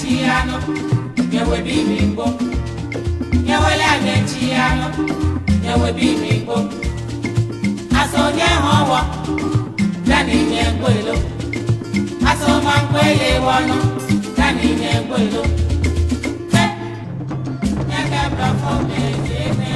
chiano, yewe bimbo. Yewe la chiano, yewe bimbo. Aso nye hawa, dani nye gwelo. Aso mankwele wano, dani nye gwelo. Nyakabra fome jene.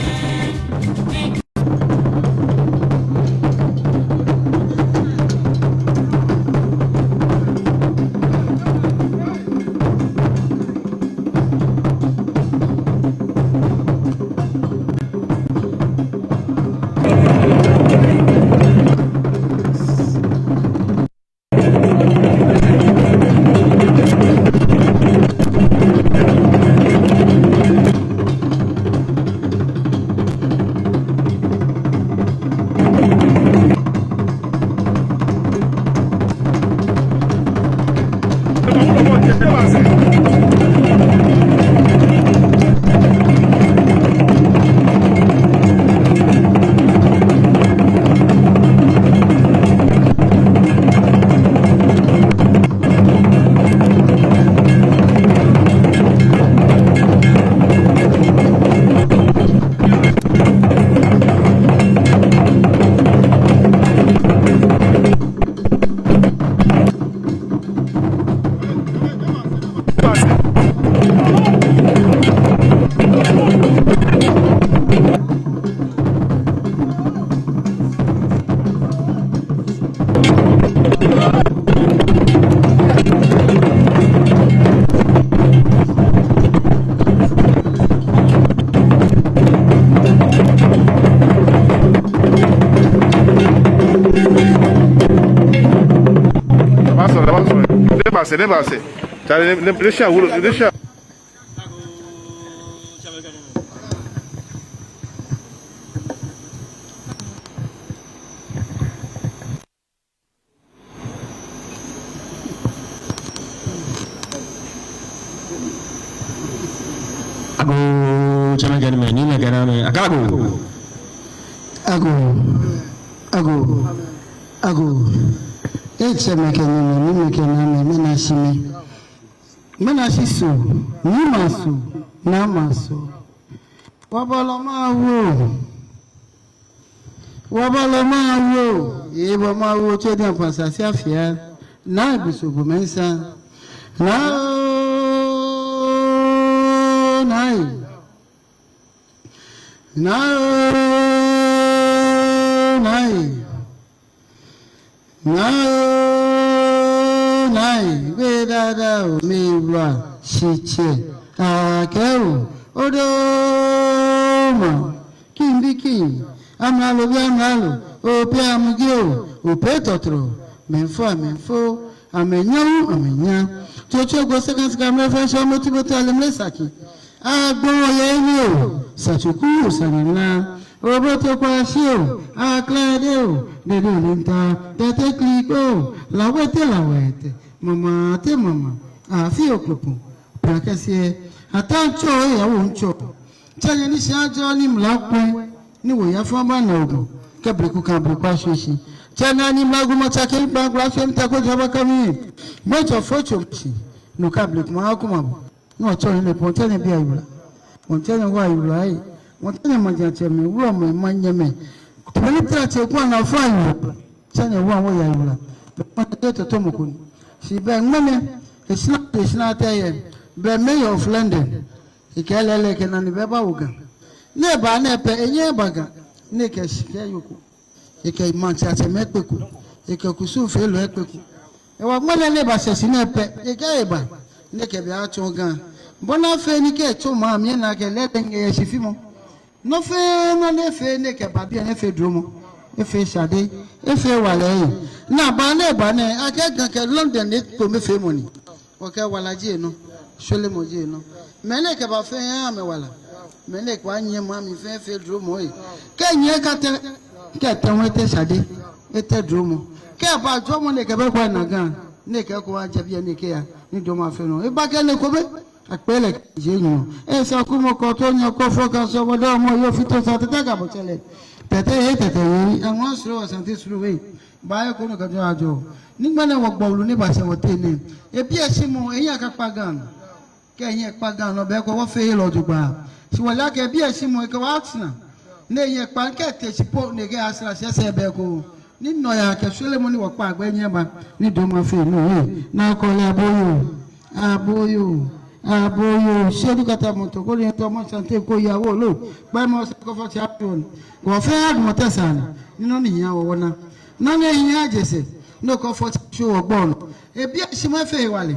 Dépassez. Deixa o. Deixa. It's a Menashisu, Nimasu, Namasu. Wabalamawo, Yebamawo, Chedam Pasasafia, Nabisu Bumensa, Vedada Miwa Shiche Akeu Odoma Kimbiki Amalo Ope Amugio Ope Totro Menfo Amenya Chocho go seconds camera fashion motivator Lemlesaki Agbo Yenio Sachuku Sanina Roberto Quasio Acladeo Dedolinta Tete Clico Lawete Mama, feel club. Pracasia, a time choy, I won't chop. Tell any Johnny Mlakwe, no, ya from my noble. Caprico Cabri Quashishi. Tell any Magumata, Bank, Russian Taco Java coming. Much of fortune, no Cabric Malcolm. No telling the Pontana Biabla. Won't tell why you lie. Won't tell my gentleman, woman, my name. Penetrate take one of fine. Tell you one way I will. But my daughter Tomokun. She bang money, it's not a mayor of London. He can't like an anniversary. Never, never, Nickers, Kayuku. He came months at a Mexico. He could soon fail Equico. There was one neighbor says in a pet, a gayba, Nickabiaton. Bonafe Nicka to mammy and I can let him get a shifimo. No fair, no nefe, Nickababi and Efe Drumo. Efe Shade, Efe Wale. Na bane akeka London it to me family. Okay, wala jeno. Shole mo jeno. Mene ke ba fe ya me wala. Mene kwa nye mami fe dromo e. Ke nye kate ke tanwete Shade. Ete dromo. Ke ba dromo ne ke be kwa na gan. Ne ke ko anje bia ne ke ya. Ni do ma fe no. E ba ke ne ko be akpele jenyo. E sa ku mo ko to nya ko focus so bodo mo yo fito sa tete ga bo tele. Tete yi anwa sro asante sro we. Baya kono kajo ajo. Nigmane wo gbolu ni ba se wo te ni. E bi e simo eyin akapa gan. Kenya Pagan or Beco or fail or Duba. She will like a beer Simon Kawatsna. Nay, a pancake, she put the gas as I said, Beco. Need no yak, a Sulemon or Park when you need to my feel. No, now call Aboyo. Aboyo, Shedukatamoto, go into Thomas and take Koya, look, by most of a champion. Go fair, Motasan, no near one. None in Yajes, no comfort show or bone. A beer Shima Fay Valley,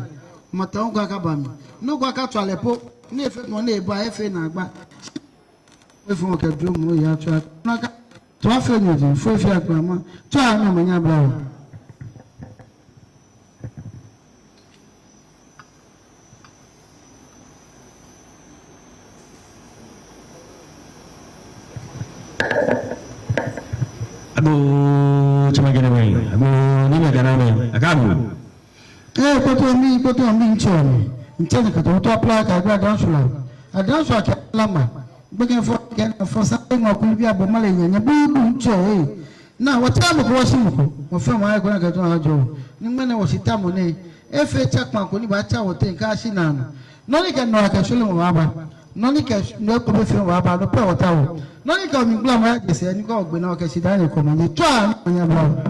Matonga Cabami, no Guacatalepo, never money by a fena, but if we can do more, you have to have 12 minutes, 4 years, Grandma, 12 minutes. Abu cuma kena main. Abu ni nak kena main. Akabu. Kau tu ambil cun. Macam kata tu apply kerja dansulah. Dansulah lama. Bagian for something aku lebih apa malainya. Nyebu cun. Na watamu kwa simu. Mafia maya kuna kata hajo. Ni mana wasitamu ni. Efe chakma kuni baca wote kasi nanu. Noni kan nora kasuli mwaba. Noni kas nora kubefi mwaba. Lupa watamu. Noni ka mingula maya jese. Ni kwa ogbe na wakasidani kwa manje. Chua manya bro.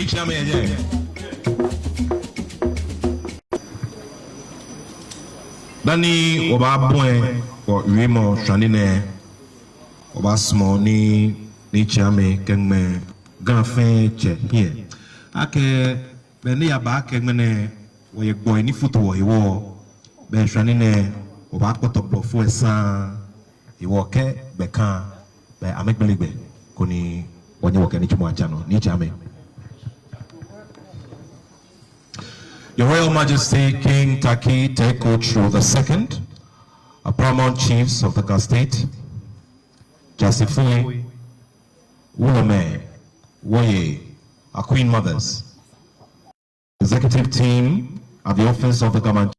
Ni chame ye. Dani oba buen or wimo shanine oba small ni chame kengme ganfe che here. Ake beni aba kengme wo ye boy ni futu wo iwo be shanine oba kotoblo fu esan iwo ke be kan be amekbelegbe koni wonye wo ke ni chimo achano ni chame. Your Royal Majesty King Taki Teko Chu II, a paramount chiefs of the Ga State, Jasifui, Wulame, Woye, our Queen Mothers, executive team at the office of the Ga Mantse,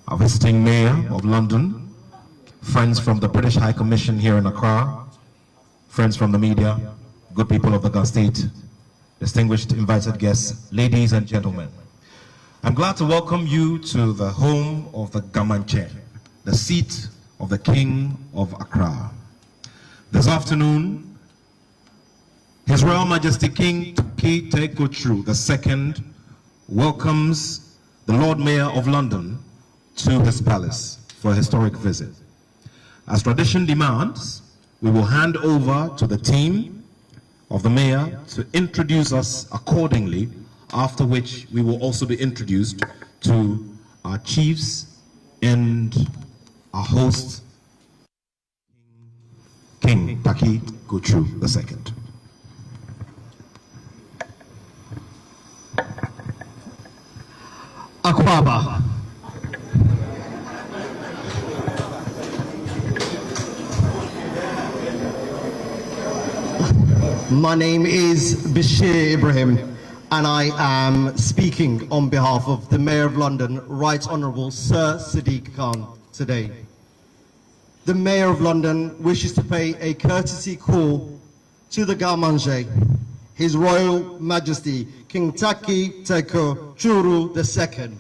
our visiting Mayor of London, friends from the British High Commission here in Accra, friends from the media, good people of the Ga State, distinguished invited guests, ladies and gentlemen. I'm glad to welcome you to the home of the Ga Mantse, the seat of the King of Accra. This afternoon, His Royal Majesty King Taki Teko Chu II welcomes the Lord Mayor of London to his palace for a historic visit. As tradition demands, we will hand over to the team of the Mayor to introduce us accordingly, after which we will also be introduced to our chiefs and our host, King Taki Teko Chu II. Akwaba. My name is Bashir Ibrahim, and I am speaking on behalf of the Mayor of London, Right Honourable Sir Sadiq Khan, today. The Mayor of London wishes to pay a courtesy call to the Ga Mantse, His Royal Majesty King Taki Teko Chu II.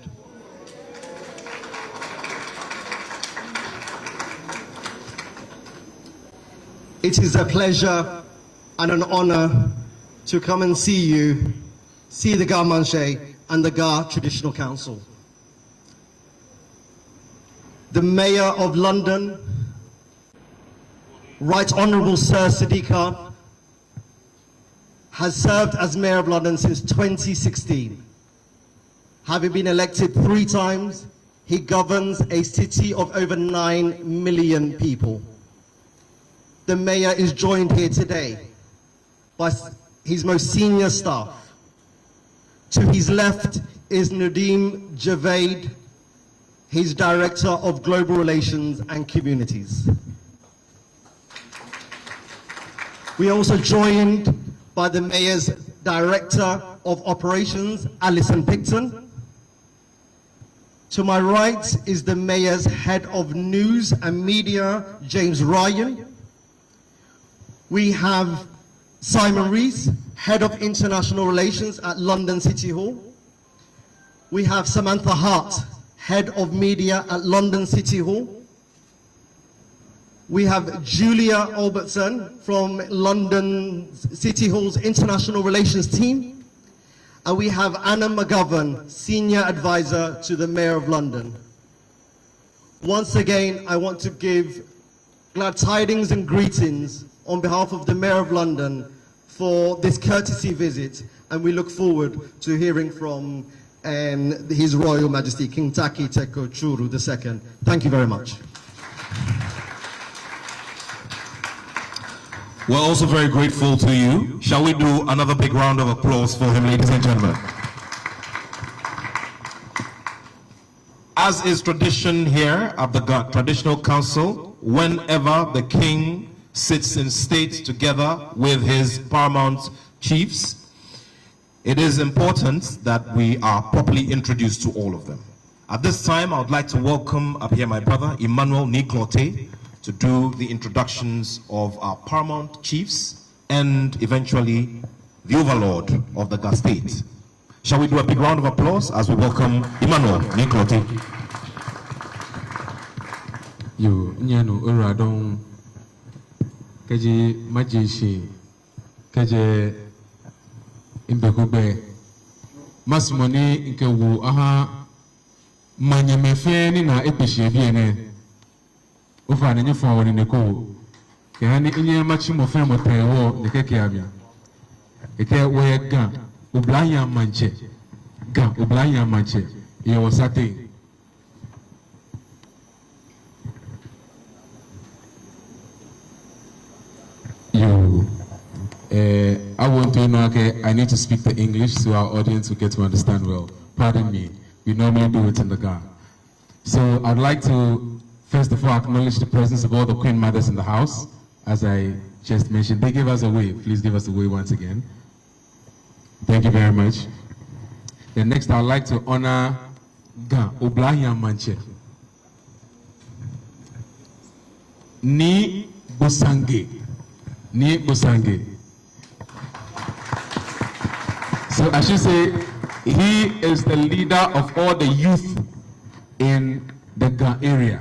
It is a pleasure and an honor to come and see the Ga Mantse and the Ga Traditional Council. The Mayor of London, Right Honourable Sir Sadiq Khan, has served as Mayor of London since 2016. Having been elected 3 times, he governs a city of over 9 million people. The Mayor is joined here today by his most senior staff. To his left is Nadeem Javed, his Director of Global Relations and Communities. We are also joined by the Mayor's Director of Operations, Alison Picton. To my right is the Mayor's Head of News and Media, James Ryan. We have Simon Rees, Head of International Relations at London City Hall. We have Samantha Hart, Head of Media at London City Hall. We have Julia Albertson from London City Hall's International Relations team. And we have Anna McGovern, Senior Advisor to the Mayor of London. Once again, I want to give glad tidings and greetings on behalf of the Mayor of London for this courtesy visit, and we look forward to hearing from His Royal Majesty King Taki Teko Chu II. Thank you very much. We're also very grateful to you. Shall we do another big round of applause for him, ladies and gentlemen? As is tradition here at the Traditional Council, whenever the King sits in state together with his paramount chiefs, it is important that we are properly introduced to all of them. At this time, I would like to welcome up here my brother, Emmanuel Niklote, to do the introductions of our paramount chiefs and eventually the overlord of the Ga State. Shall we do a big round of applause as we welcome Emmanuel Niklote? You nyano uradong kaji majishi kaje imbekube masmoni nke wu aha manyemefe ni na epeshie biene ofa na nyefo woni neko ke hani inye machi mo fe mo tewo ne keke abia eke we Ga Mantse Ga Mantse ye wasate you I want to know, okay, I need to speak the English so our audience will get to understand well. Pardon me, we normally do it in the Ga. So I'd like to first of all acknowledge the presence of all the Queen Mothers in the house. As I just mentioned, they gave us a wave. Please give us a wave once again. Thank you very much. Then next I'd like to honor Ga Mantse. Ni Bosange. So I should say, he is the leader of all the youth in the Ga area.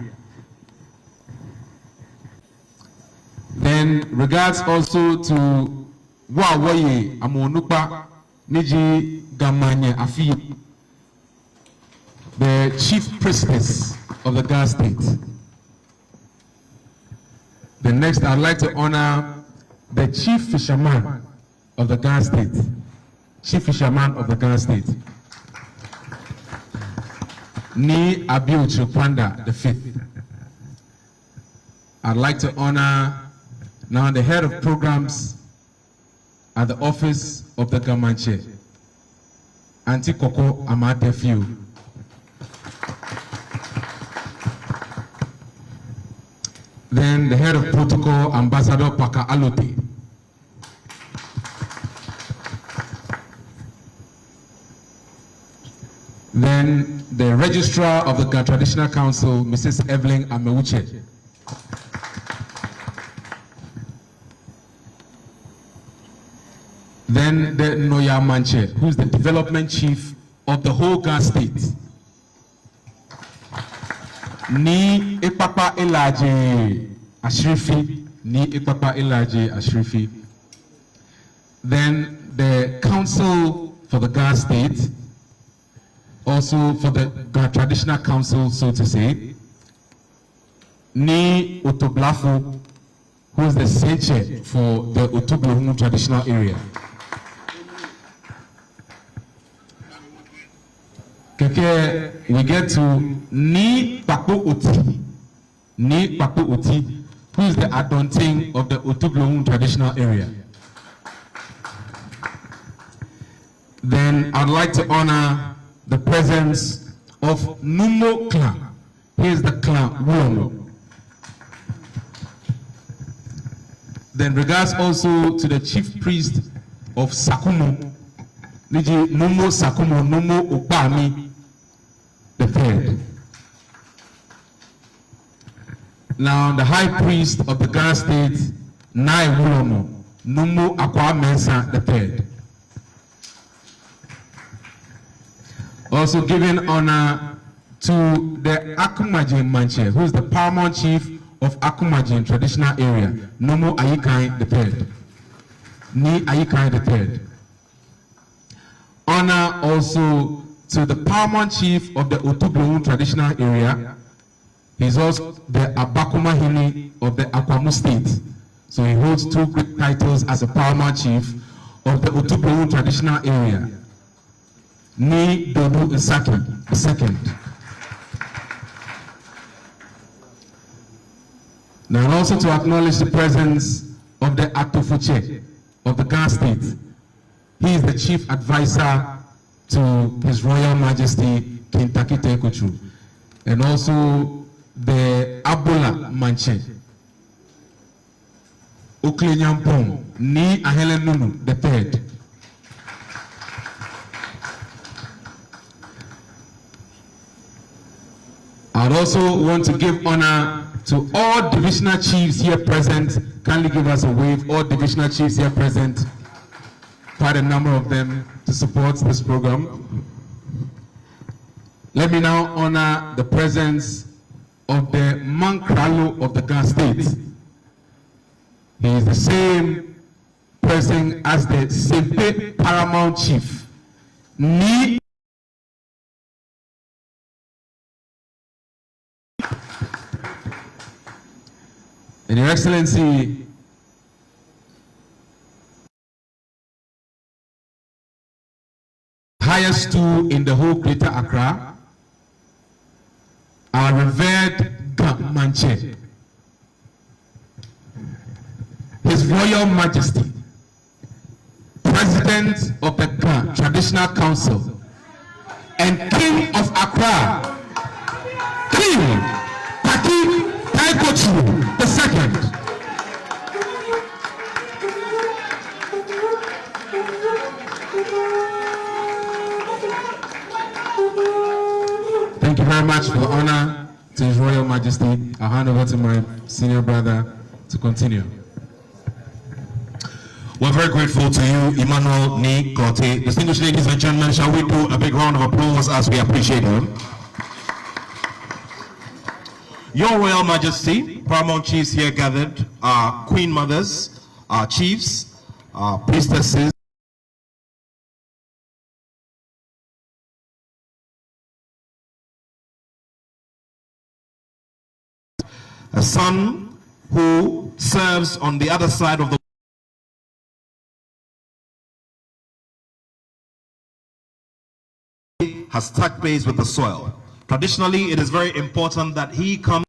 Then regards also to Wawaye Amonupa Niji Gamanye Afi, the chief priestess of the Ga state. Then next I'd like to honor the chief fisherman of the Ga state. Chief fisherman of the Ga state. Ni Abiu Chupanda the 5th. I'd like to honor now the head of programs at the office of the Ga Mantse, Auntie Koko Amatefiu. Then the head of protocol, Ambassador Paka Alote. Then the registrar of the Ga Traditional Council, Mrs. Evelyn Ameuche. Then the Ga Mantse, who is the development chief of the whole Ga state. Ni Ipapa Elaje Ashrifi, Ni Ipapa Elaje Ashrifi. Then the council for the Ga state, also for the Ga Traditional Council, so to say, Ni Otoblafu, who is the Seche for the Otoblohunu traditional area. Keke, we get to Ni Papo Oti, who is the Adonting of the Otoblohunu traditional area. Then I'd like to honor the presence of Numo clan. Here's the clan Wuono. Then regards also to the chief priest of Sakumo, Niji Numo Sakumo, Numo Obami the 3rd. Now the high priest of the Ga state, Nai Wuono, Numo Akwa Mensa the 3rd. Also giving honor to the Akumaje Mantse, who is the paramount chief of Akumaje traditional area, Nomo Ayikai the 3rd. Ni Ayikai the 3rd. Honor also to the paramount chief of the Otoblohunu traditional area. He's also the Abakuma Hini of the Akwamu state. So he holds 2 great titles as a paramount chief of the Otoblohunu traditional area. Ni Dodu Isaki the 2nd. Now also to acknowledge the presence of the Atofuche of the Ga state. He is the chief advisor to His Royal Majesty King Takite Kuchu, and also the Abola Manche. Oklenyampong Ni Ahele Nunu the 3rd. I'd also want to give honor to all divisional chiefs here present. Kindly give us a wave. All divisional chiefs here present, quite a number of them, to support this program. Let me now honor the presence of the Mankralo of the Ga state. He is the same person as the Sempe Paramount Chief. Ni and Your Excellency, highest stool in the whole Greater Accra, our revered Ga Mantse, His Royal Majesty, President of the Ga Traditional Council, and King of Accra, King Taki Taikochu II. Thank you very much for the honor to His Royal Majesty. I'll hand over to my senior brother to continue. We're very grateful to you, Emmanuel Ni Kote. Distinguished ladies and gentlemen, shall we do a big round of applause as we appreciate him? Your Royal Majesty, Paramount Chiefs here gathered, our Queen Mothers, our Chiefs, our Priestesses, a son who serves on the other side of the has touched base with the soil. Traditionally, it is very important that he comes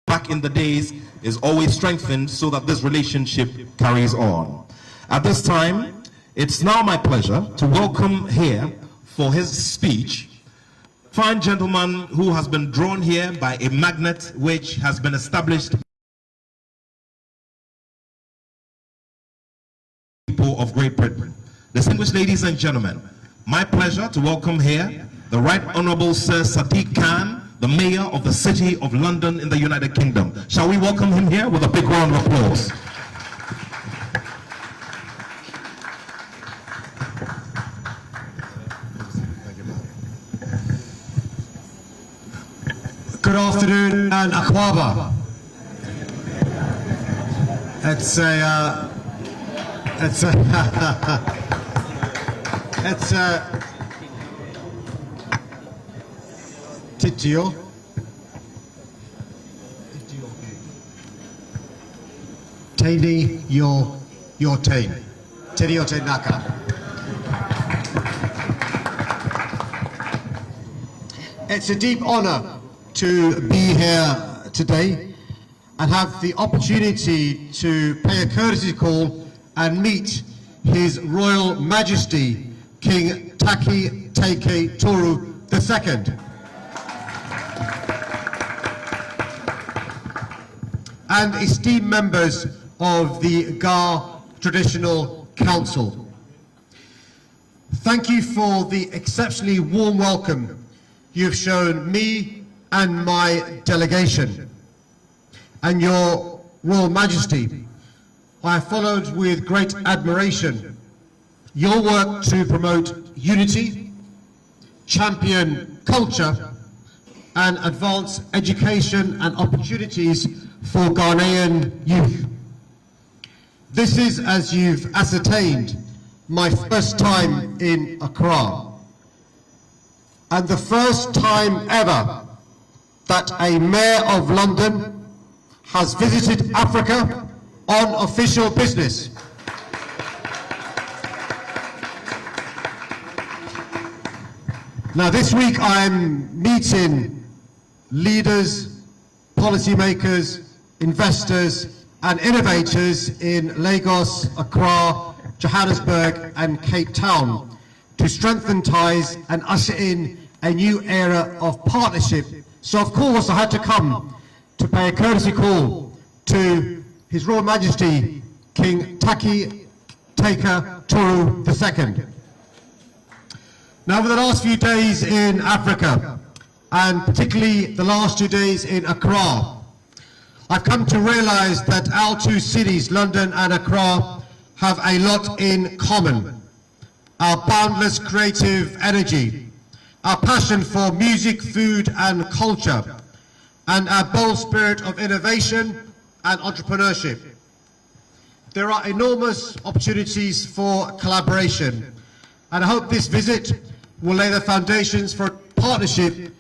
back in the days is always strengthened so that this relationship carries on. At this time, it's now my pleasure to welcome here for his speech fine gentleman who has been drawn here by a magnet which has been established of Great Britain. Distinguished ladies and gentlemen, my pleasure to welcome here the Right Honorable Sir Sadiq Khan, the Mayor of the City of London in the United Kingdom. Shall we welcome him here with a big round of applause? Good afternoon and akwaba. It's Titio. Teni your tain. Teni your tain naka. It's a deep honor to be here today and have the opportunity to pay a courtesy call and meet His Royal Majesty King Taki Taike Toru II. And esteemed members of the Ga Traditional Council. Thank you for the exceptionally warm welcome you've shown me and my delegation. And Your Royal Majesty, I followed with great admiration your work to promote unity, champion culture, and advance education and opportunities for Ghanaian youth. This is, as you've ascertained, my first time in Accra, and the first time ever that a Mayor of London has visited Africa on official business. Now this week I'm meeting leaders, policymakers, investors and innovators in Lagos, Accra, Johannesburg and Cape Town to strengthen ties and usher in a new era of partnership. So of course I had to come to pay a courtesy call to His Royal Majesty King Taki Taike Toru II. Now over the last few days in Africa, and particularly the last 2 days in Accra, I've come to realize that our two cities, London and Accra, have a lot in common. Our boundless creative energy, our passion for music, food and culture, and our bold spirit of innovation and entrepreneurship. There are enormous opportunities for collaboration, and I hope this visit will lay the foundations for a partnership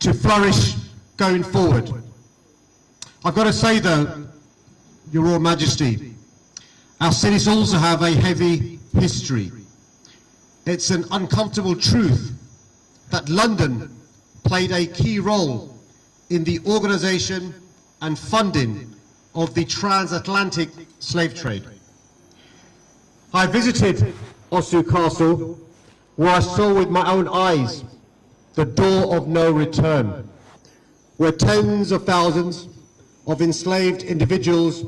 to flourish going forward. I've got to say though, Your Royal Majesty, our cities also have a heavy history. It's an uncomfortable truth that London played a key role in the organisation and funding of the transatlantic slave trade. I visited Osu Castle, where I saw with my own eyes the door of no return, where tens of thousands of enslaved individuals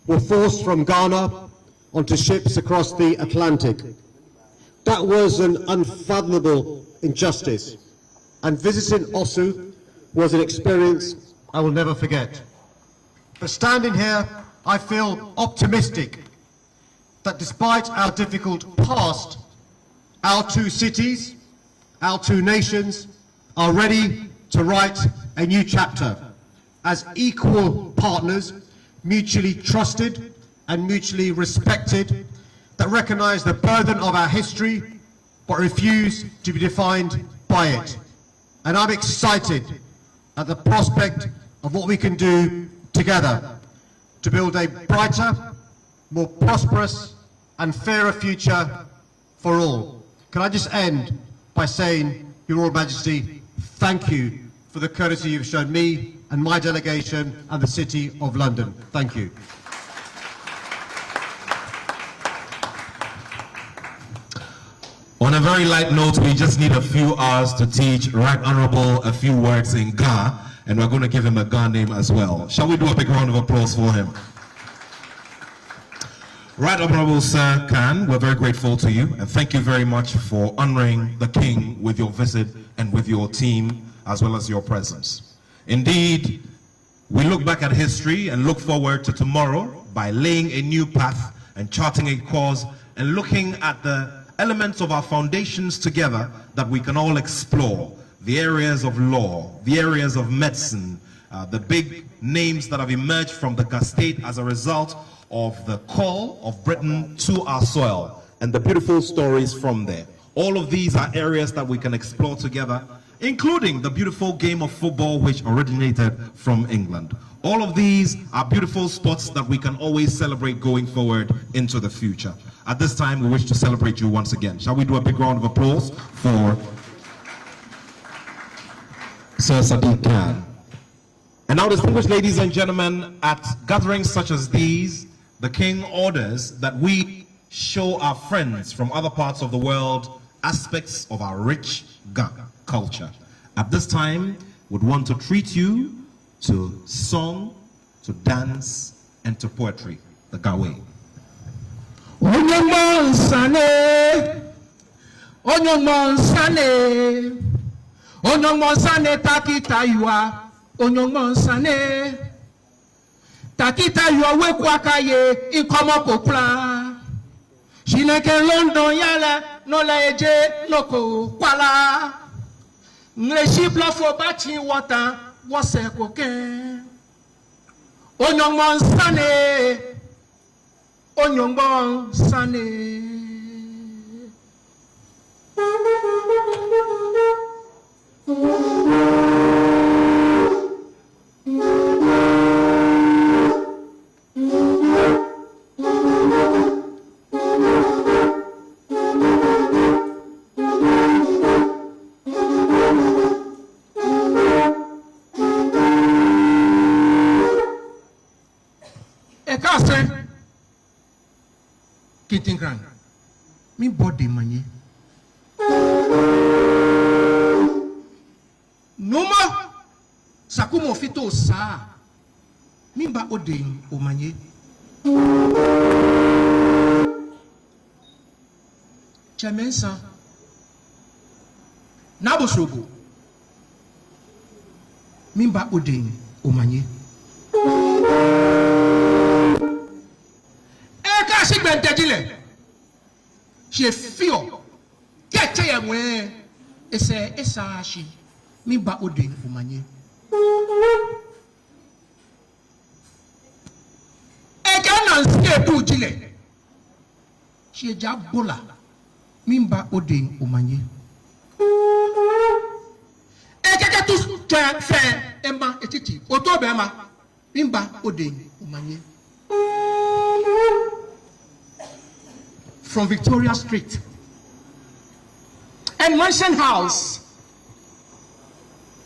were forced from Ghana onto ships across the Atlantic. That was an unfathomable injustice, and visiting Osu was an experience I will never forget. But standing here, I feel optimistic that despite our difficult past, our two cities, our two nations are ready to write a new chapter as equal partners, mutually trusted and mutually respected, that recognize the burden of our history but refuse to be defined by it. And I'm excited at the prospect of what we can do together to build a brighter, more prosperous and fairer future for all. Can I just end by saying, Your Royal Majesty, thank you for the courtesy you've shown me and my delegation and the City of London. Thank you. On a very light note, we just need a few hours to teach Right Honourable a few words in Ga, and we're going to give him a Ga name as well. Shall we do a big round of applause for him? Right Honourable Sir Khan, we're very grateful to you, and thank you very much for honouring the King with your visit and with your team, as well as your presence. Indeed, we look back at history and look forward to tomorrow by laying a new path and charting a course and looking at the elements of our foundations together that we can all explore. The areas of law, the areas of medicine, the big names that have emerged from the Ga State as a result of the call of Britain to our soil, and the beautiful stories from there. All of these are areas that we can explore together, including the beautiful game of football which originated from England. All of these are beautiful spots that we can always celebrate going forward into the future. At this time, we wish to celebrate you once again. Shall we do a big round of applause for Sir Sadiq Khan? And now, distinguished ladies and gentlemen, at gatherings such as these, the King orders that we show our friends from other parts of the world aspects of our rich Ga culture. At this time, would want to treat you to song, to dance, and to poetry, the Ga way. Onyomonsane, onyomonsane takita yua, onyomonsane, takita yua wekwakaye ikomo kokula. Shineke London yala no la eje loko kwala. Nleshi blofo bachi wata wase koke. Onyomonsane, onyomonsane. Kitingran, mi body manye. Noma sakumo fito sa mi ba odin o manye. Chamensa nabo shogo mi ba odin o manye. She feel get ya when esa she mi ba odin umanye Ansie du jile. She jabola. Mimba ode umanye. Ekeke tu fe emma etiti. Oto bema. Mimba ode umanye. From Victoria Street and Mansion House,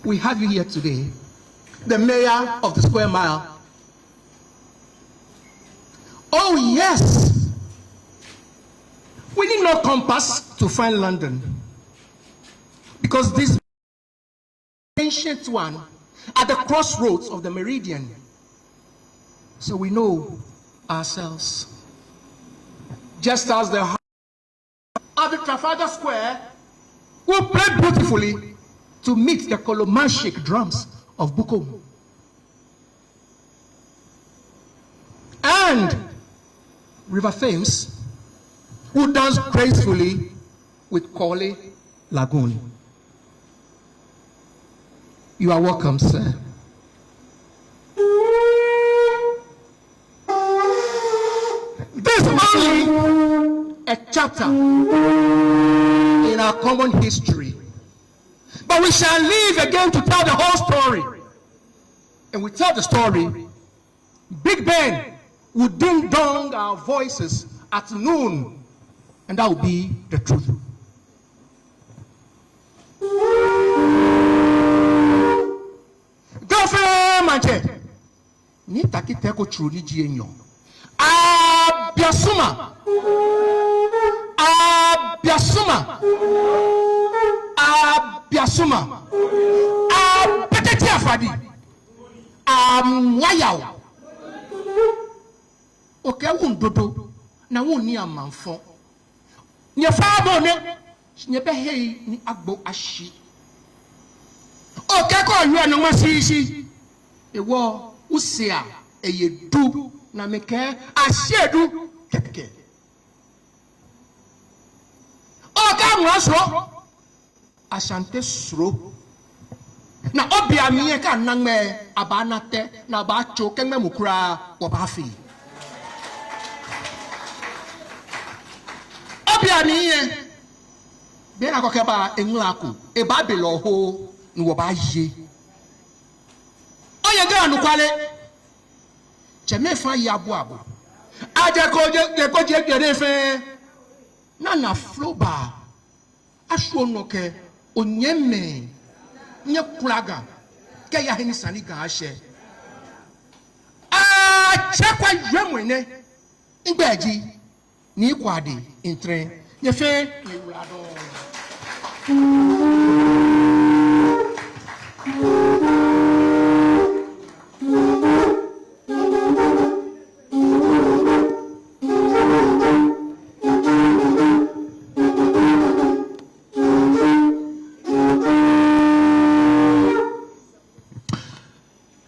we have you here today, the mayor of the Square Mile. Oh yes, we need no compass to find London, because this ancient one at the crossroads of the meridian, so we know ourselves. Just as the heart of the Trafalgar Square will play beautifully to meet the Colomanchic drums of Bukom. And River Thames will dance gracefully with Corley Lagoon. You are welcome, sir. This only a chapter in our common history. But we shall live again to tell the whole story. And we tell the story, Big Ben will ding dong our voices at noon, and that will be the truth. Ga Mantse, ni takite ko truni jienyo. Abiasuma, Abiasuma, Abiasuma, Abeteti afadi, Amwayao. Okay, dodo na woni amanfo. Nye faabo ne, nye behei ni agbo ashi. Okay, ko yu no masisi. Ewo usia eyedu na meke asiedu keke. Oga mwaso asante sro. Na obia miye ka nangme abanate na ba cho kengme mukura wabafi. Obia miye be na kokeba enlaku e ba belo ho ni wabaye. Oye ga anu kwale Chemefa yabuabu. Aje gere fe. Nana floba. Ashonoke onyeme. Nye kulaga. Ke ya heni sani ga ashe. Chekwa yemwene. Igbeji ni kwade intre. Nye fe yewulado.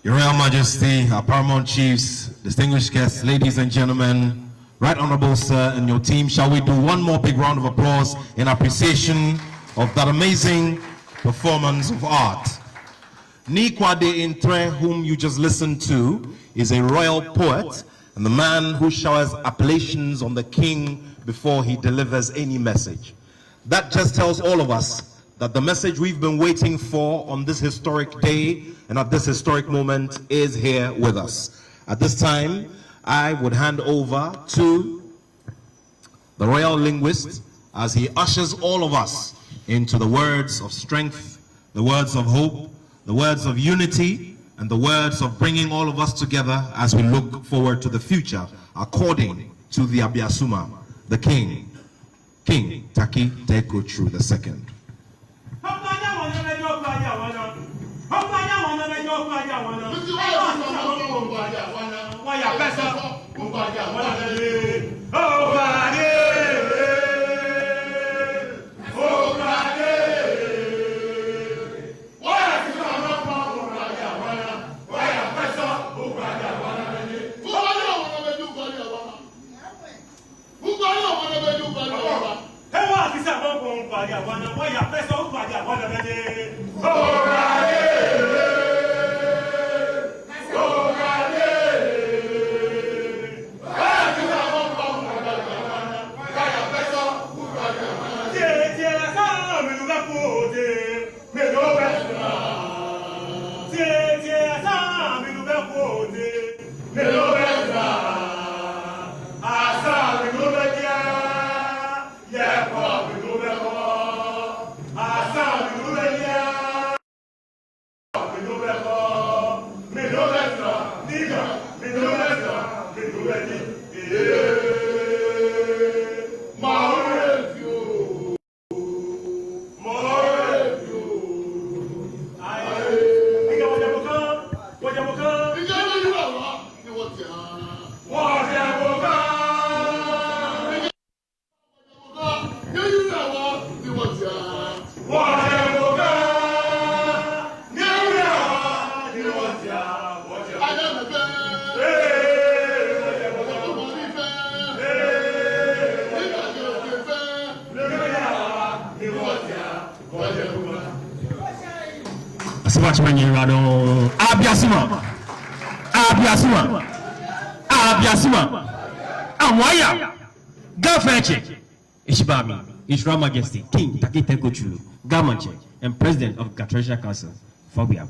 Your Royal Majesty, our paramount chiefs, distinguished guests, ladies and gentlemen, Right Honorable Sir and your team, shall we do one more big round of applause in appreciation of that amazing performance of art. Nikwade Intre, whom you just listened to, is a royal poet and the man who showers appellations on the king before he delivers any message. That just tells all of us that the message we've been waiting for on this historic day and at this historic moment is here with us. At this time, I would hand over to the royal linguist as he ushers all of us into the words of strength, the words of hope, the words of unity, and the words of bringing all of us together as we look forward to the future according to the Abiasuma, the King, King Taki Teko True II. Amwaya Ga Mantse Ishibami, His Royal Majesty King Takiteko Chulu Ga Mantse and President of Ga Treasury Council Phobia.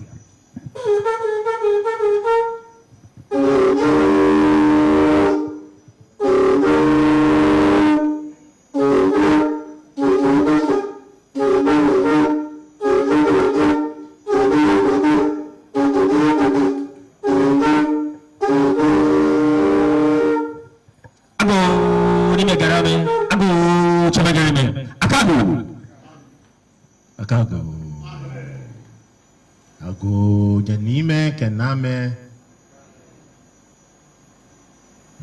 Ago janime kename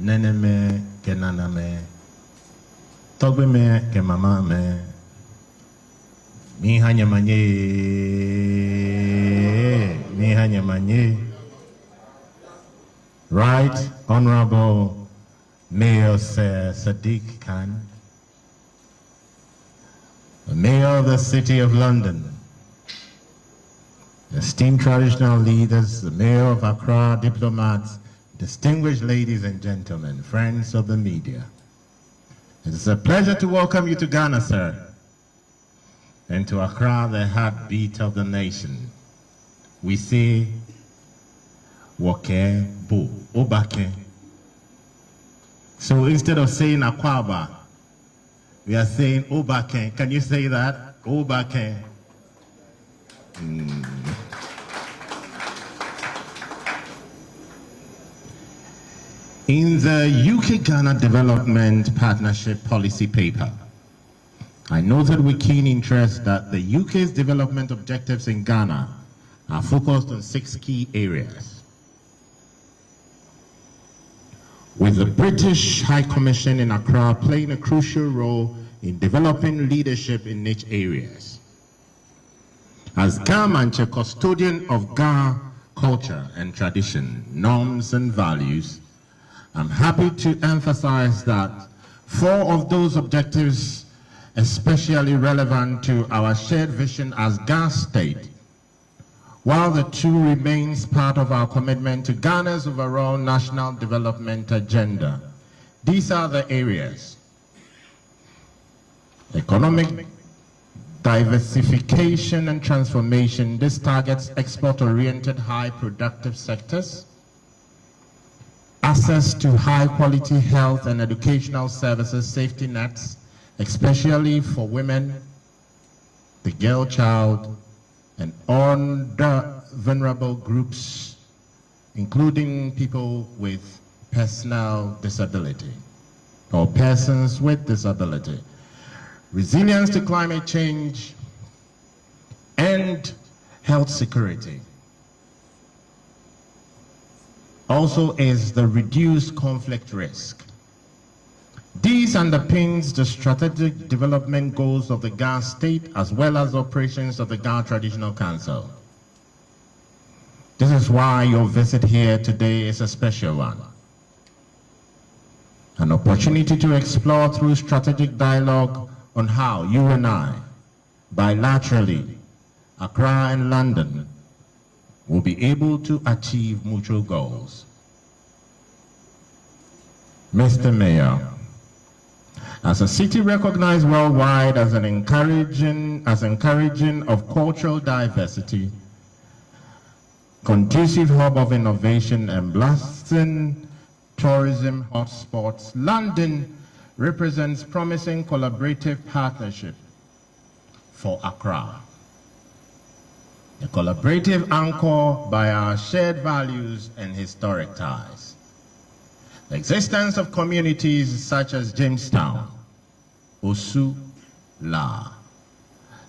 neneme kenaname togbe me ke mama me mi hanya manye Right Honorable Mayor Sir Sadiq Khan, the Mayor of the City of London, esteemed traditional leaders, the Mayor of Accra, diplomats, distinguished ladies and gentlemen, friends of the media. It is a pleasure to welcome you to Ghana, sir, and to Accra, the heartbeat of the nation. We say, Woke Bo Obake. So instead of saying Akwaba, we are saying Obake. Can you say that? Obake. In the UK-Ghana Development Partnership Policy Paper, I noted with keen interest that the UK's development objectives in Ghana are focused on 6 key areas, with the British High Commission in Accra playing a crucial role in developing leadership in niche areas. As Ga Mantse, custodian of Ga culture and tradition, norms and values, I'm happy to emphasize that 4 of those objectives, especially relevant to our shared vision as Ga State, while the 2 remains part of our commitment to Ghana's overall national development agenda. These are the areas: economic diversification and transformation. This targets export-oriented, high-productive sectors, access to high-quality health and educational services, safety nets, especially for women, the girl child, and other vulnerable groups, including people with personal disability or persons with disability. Resilience to climate change and health security. Also is the reduced conflict risk. These underpins the strategic development goals of the Ga State as well as operations of the Ga Traditional Council. This is why your visit here today is a special one. An opportunity to explore through strategic dialogue on how you and I, bilaterally, Accra and London, will be able to achieve mutual goals. Mr. Mayor, as a city recognized worldwide as encouraging of cultural diversity, conducive hub of innovation and blasting tourism hotspots, London represents promising collaborative partnership for Accra. A collaborative anchor by our shared values and historic ties. The existence of communities such as Jamestown, Osu, La,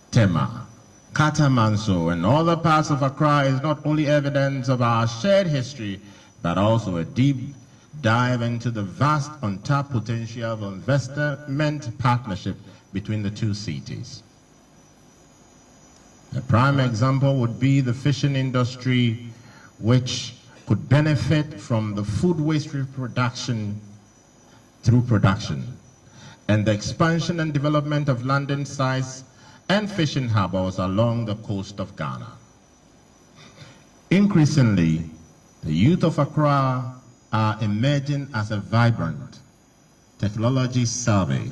Tema, Katamanso, and other parts of Accra is not only evidence of our shared history, but also a deep dive into the vast untapped potential of investment partnership between the two cities. A prime example would be the fishing industry, which could benefit from the food waste reproduction through production, and the expansion and development of landing sites and fishing harbors along the coast of Ghana. Increasingly, the youth of Accra are emerging as a vibrant, technology-savvy,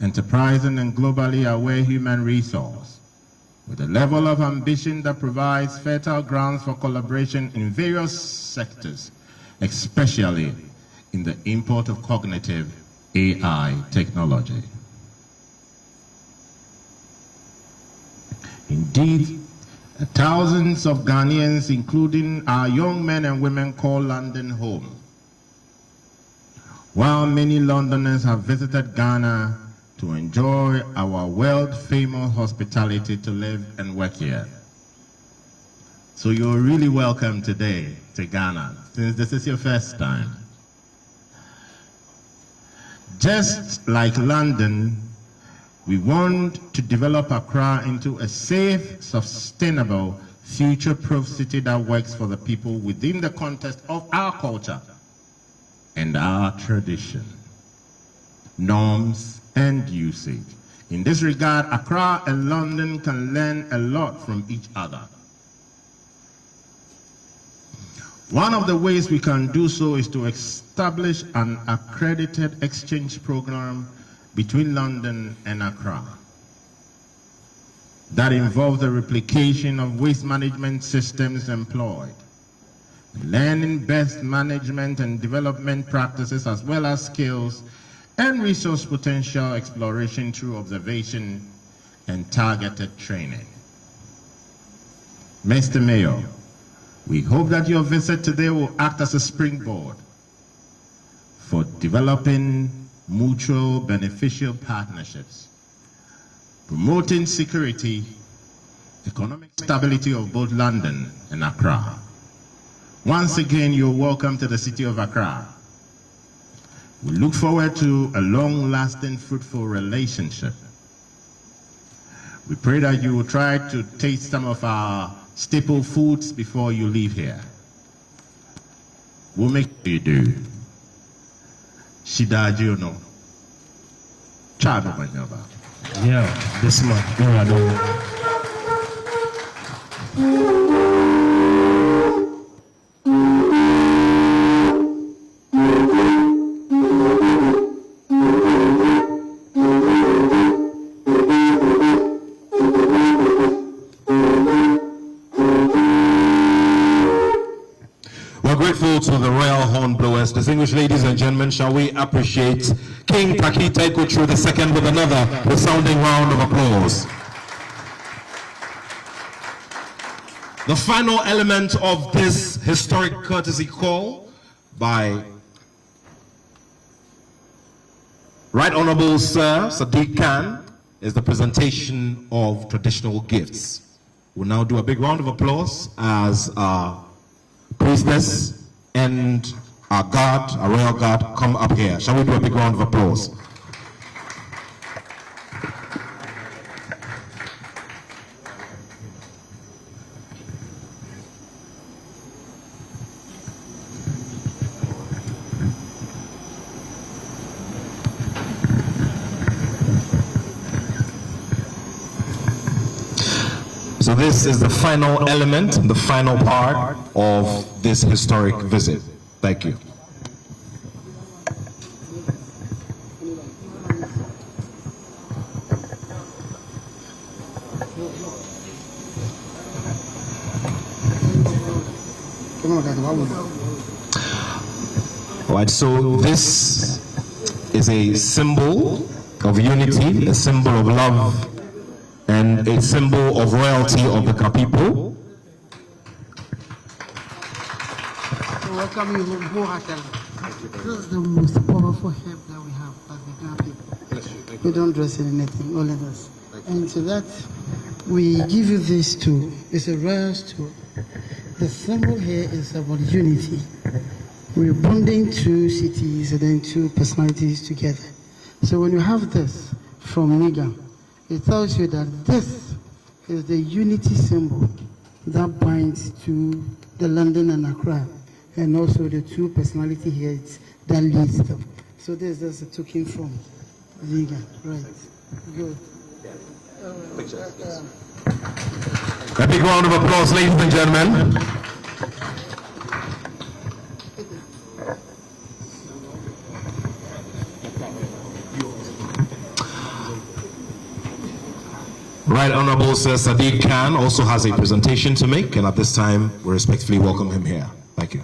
enterprising and globally aware human resource, with a level of ambition that provides fertile grounds for collaboration in various sectors, especially in the import of cognitive AI technology. Indeed, thousands of Ghanaians, including our young men and women, call London home. While many Londoners have visited Ghana to enjoy our world-famous hospitality to live and work here. So you're really welcome today to Ghana, since this is your first time. Just like London, we want to develop Accra into a safe, sustainable, future-proof city that works for the people within the context of our culture and our tradition, norms, and usage. In this regard, Accra and London can learn a lot from each other. One of the ways we can do so is to establish an accredited exchange program between London and Accra that involves the replication of waste management systems employed, learning best management and development practices, as well as skills and resource potential exploration through observation and targeted training. Mr. Mayor, we hope that your visit today will act as a springboard for developing mutual beneficial partnerships, promoting security, economic stability of both London and Accra. Once again, you're welcome to the city of Accra. We look forward to a long-lasting, fruitful relationship. We pray that you will try to taste some of our staple foods before you leave here. We'll make sure you do. Shidaju no. Chano Manyaba. Yeah, this month. To the royal horn blowers, distinguished ladies and gentlemen, shall we appreciate King Takita Ikochu II with another resounding round of applause. The final element of this historic courtesy call by Right Honorable Sir Sadiq Khan is the presentation of traditional gifts. We'll now do a big round of applause as our priestess and our guard, our royal guard, come up here. Shall we do a big round of applause? So this is the final element, the final part of this historic visit. Thank you. All right, so this is a symbol of unity, a symbol of love, and a symbol of royalty of the people. This is the most powerful help that we have as the Ghana people. We don't dress in anything, only this. And to that, we give you this tool. It's a rare tool. The symbol here is about unity. We're bonding two cities and then two personalities together. So when you have this from NIGA, it tells you that this is the unity symbol that binds to the London and Accra, and also the two personality heads that leads them. So this is a token from NIGA, right? Good. A big round of applause, ladies and gentlemen. Right Honorable Sir Sadiq Khan also has a presentation to make, and at this time we respectfully welcome him here. Thank you.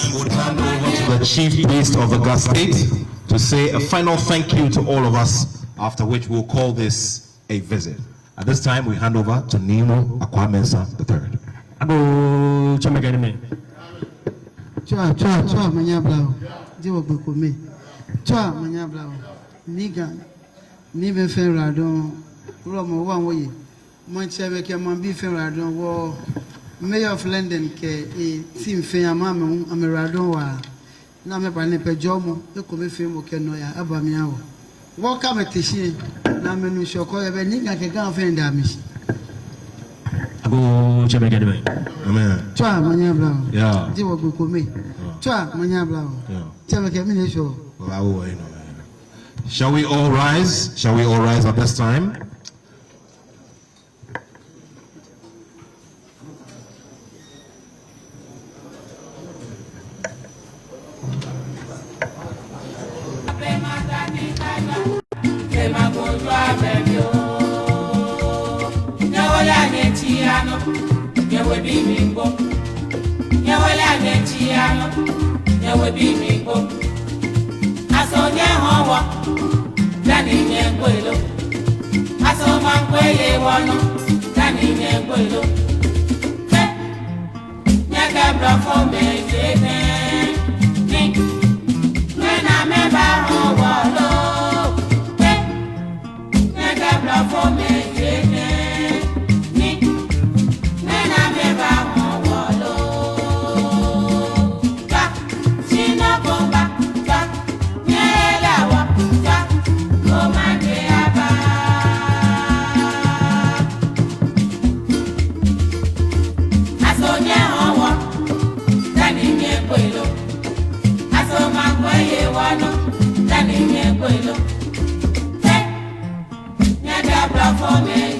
The Chief Priest of the Ga State to say a final thank you to all of us, after which we'll call this a visit. At this time, we hand over to Nino Akwamensa III. Abu Chamagadime. Chua, Manyabla, Jiwa Bukumi. Chua, Manyabla, Nigan, Niven Ferradon, Romo, one way. Moncheve Kamambi Ferradon, war, Mayor of London, Team Fayamam, Amaradon. Na me pa ne pejomo e ko me femo ke no ya abamia wo wo ka metishie na me no shoko e be ni ga ke ga fen da mi Abu Chamagadime. Amen. twa manya bla Yeah. di wo ko me twa manya bla Yeah. chama ke mi ne sho. Shall we all rise? Shall we all rise at this time? For me.